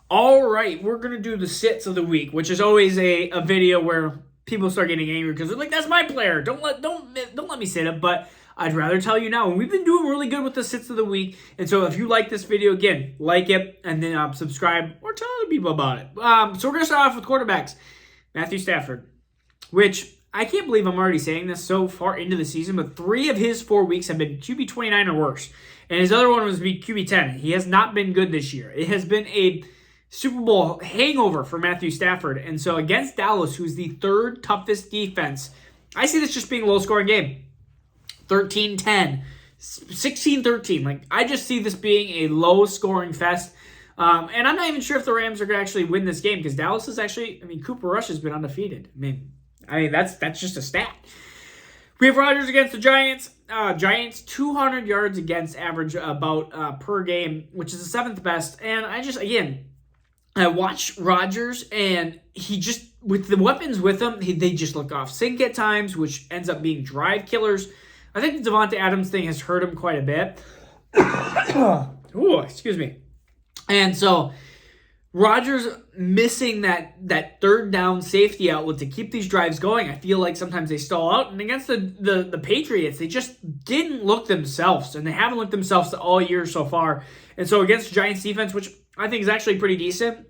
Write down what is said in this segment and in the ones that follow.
All right, we're gonna do the sits of the week, which is always a video where people start getting angry because they're like, "That's my player. Don't let me sit him." But I'd rather tell you now, and we've been doing really good with the sits of the week. And so if you like this video, again, like it and then subscribe or tell other people about it. So we're gonna start off with quarterbacks. Matthew Stafford, which I can't believe I'm already saying this so far into the season, but 3 of his 4 weeks have been QB 29 or worse, and his other one was QB 10. He has not been good this year. It has been a Super Bowl hangover for Matthew Stafford. And so against Dallas, who's the 3rd toughest defense, I see this just being a low-scoring game. 13-10, 16-13. Like, I just see this being a low-scoring fest. And I'm not even sure if the Rams are going to actually win this game because Dallas is actually, Cooper Rush has been undefeated. I mean that's just a stat. We have Rodgers against the Giants. Giants 200 yards against average about per game, which is the 7th best. And I watch Rodgers, and he just, with the weapons with him, they just look off sync at times, which ends up being drive killers. I think the Davante Adams thing has hurt him quite a bit. Ooh, excuse me. And so Rodgers missing that 3rd down safety outlet to keep these drives going. I feel like sometimes they stall out. And against the Patriots, they just didn't look themselves, and they haven't looked themselves all year so far. And so against the Giants defense, which I think is actually pretty decent,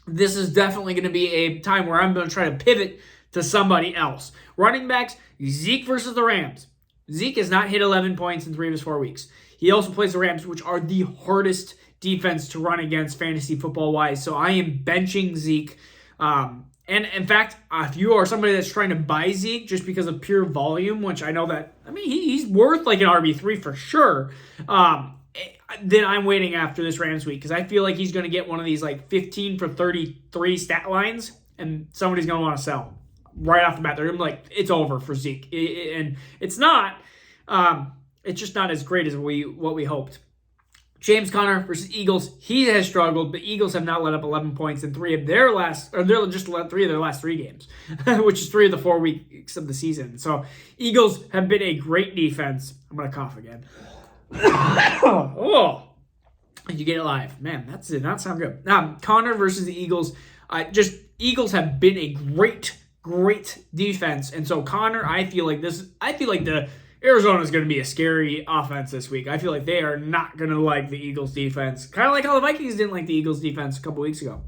this is definitely going to be a time where I'm going to try to pivot to somebody else. Running backs, Zeke versus the Rams. Zeke has not hit 11 points in 3 of his 4 weeks. He also plays the Rams, which are the hardest defense to run against fantasy football-wise. So I am benching Zeke. And in fact, if you are somebody that's trying to buy Zeke just because of pure volume, which I know that, he's worth like an RB3 for sure, then I'm waiting after this Rams week because I feel like he's going to get one of these like 15 for 33 stat lines, and somebody's going to want to sell right off the bat. They're going to be like, it's over for Zeke. And it's not. It's just not as great as what we hoped. James Conner versus Eagles. He has struggled, but Eagles have not let up 11 points in 3 of their last 3 games, which is 3 of the 4 weeks of the season. So Eagles have been a great defense. I'm going to cough again. Oh, you get it live. Man, that did not sound good. Conner versus the Eagles. Eagles have been a great defense. And so Conner, I feel like the Arizona is going to be a scary offense this week. I feel like they are not going to like the Eagles defense. Kind of like how the Vikings didn't like the Eagles defense a couple weeks ago.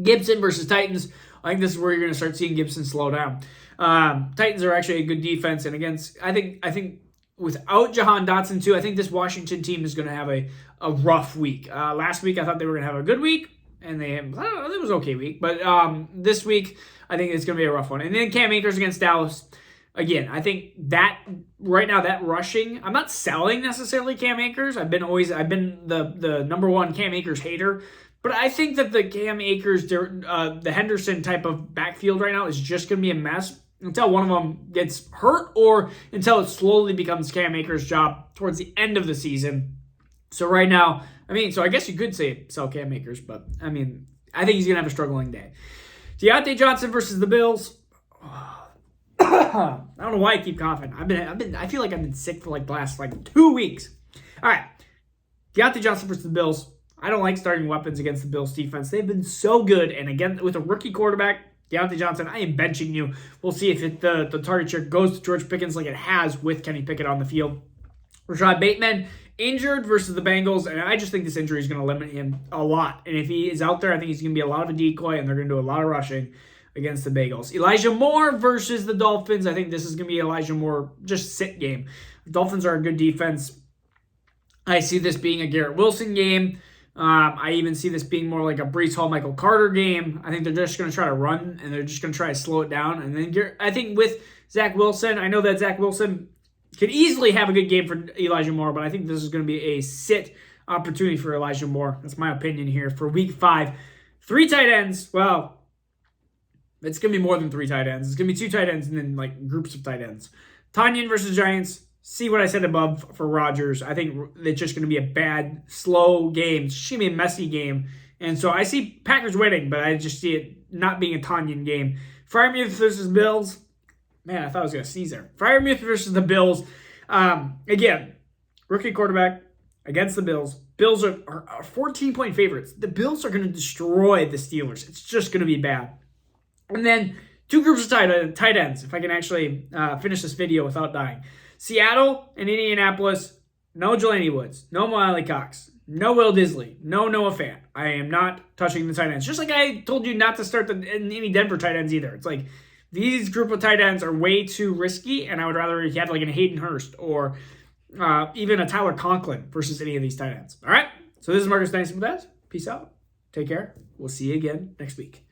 Gibson versus Titans. I think this is where you're going to start seeing Gibson slow down. Titans are actually a good defense. And against, I think without Jahan Dotson too, I think this Washington team is going to have a rough week. Last week I thought they were going to have a good week, and it was an okay week. But this week I think it's going to be a rough one. And then Cam Akers against Dallas. Again, I think that right now that rushing, I'm not selling necessarily Cam Akers. I've been the number one Cam Akers hater. But I think that the Cam Akers, the Henderson type of backfield right now is just going to be a mess until one of them gets hurt or until it slowly becomes Cam Akers' job towards the end of the season. So right now, so I guess you could say sell Cam Akers, but I think he's going to have a struggling day. Deontay Johnson versus the Bills. I don't know why I keep coughing. I feel like I've been sick for the last 2 weeks. All right. Deontay Johnson versus the Bills. I don't like starting weapons against the Bills defense. They've been so good. And again, with a rookie quarterback, Deontay Johnson, I am benching you. We'll see if the target share goes to George Pickens like it has with Kenny Pickett on the field. Rashad Bateman, injured versus the Bengals. And I just think this injury is going to limit him a lot. And if he is out there, I think he's going to be a lot of a decoy, and they're going to do a lot of rushing against the Bengals. Elijah Moore versus the Dolphins. I think this is going to be Elijah Moore just sit game. The Dolphins are a good defense. I see this being a Garrett Wilson game. I even see this being more like a Breece Hall, Michael Carter game. I think they're just going to try to run, and they're just going to try to slow it down. And then I think with Zach Wilson, I know that Zach Wilson could easily have a good game for Elijah Moore, but I think this is going to be a sit opportunity for Elijah Moore. That's my opinion here for week 5. 3 tight ends. Well, it's going to be more than 3 tight ends. It's going to be 2 tight ends and then groups of tight ends. Tonyan versus Giants. See what I said above for Rodgers. I think it's just going to be a bad, slow game. It's just going to be a messy game. And so I see Packers winning, but I just see it not being a Tonyan game. Freiermuth versus Bills. Man, I thought I was going to sneeze there. Freiermuth versus the Bills. Again, rookie quarterback against the Bills. Bills are 14-point favorites. The Bills are going to destroy the Steelers. It's just going to be bad. And then two groups of tight ends, if I can actually finish this video without dying. Seattle and Indianapolis, no Jelani Woods, no Mo Cox, no Will Disley, no Noah Fant. I am not touching the tight ends. Just like I told you not to start any Denver tight ends either. It's like these group of tight ends are way too risky, and I would rather you have like a Hayden Hurst or even a Tyler Conklin versus any of these tight ends. All right? So this is Marcus Dynasty with that. Peace out. Take care. We'll see you again next week.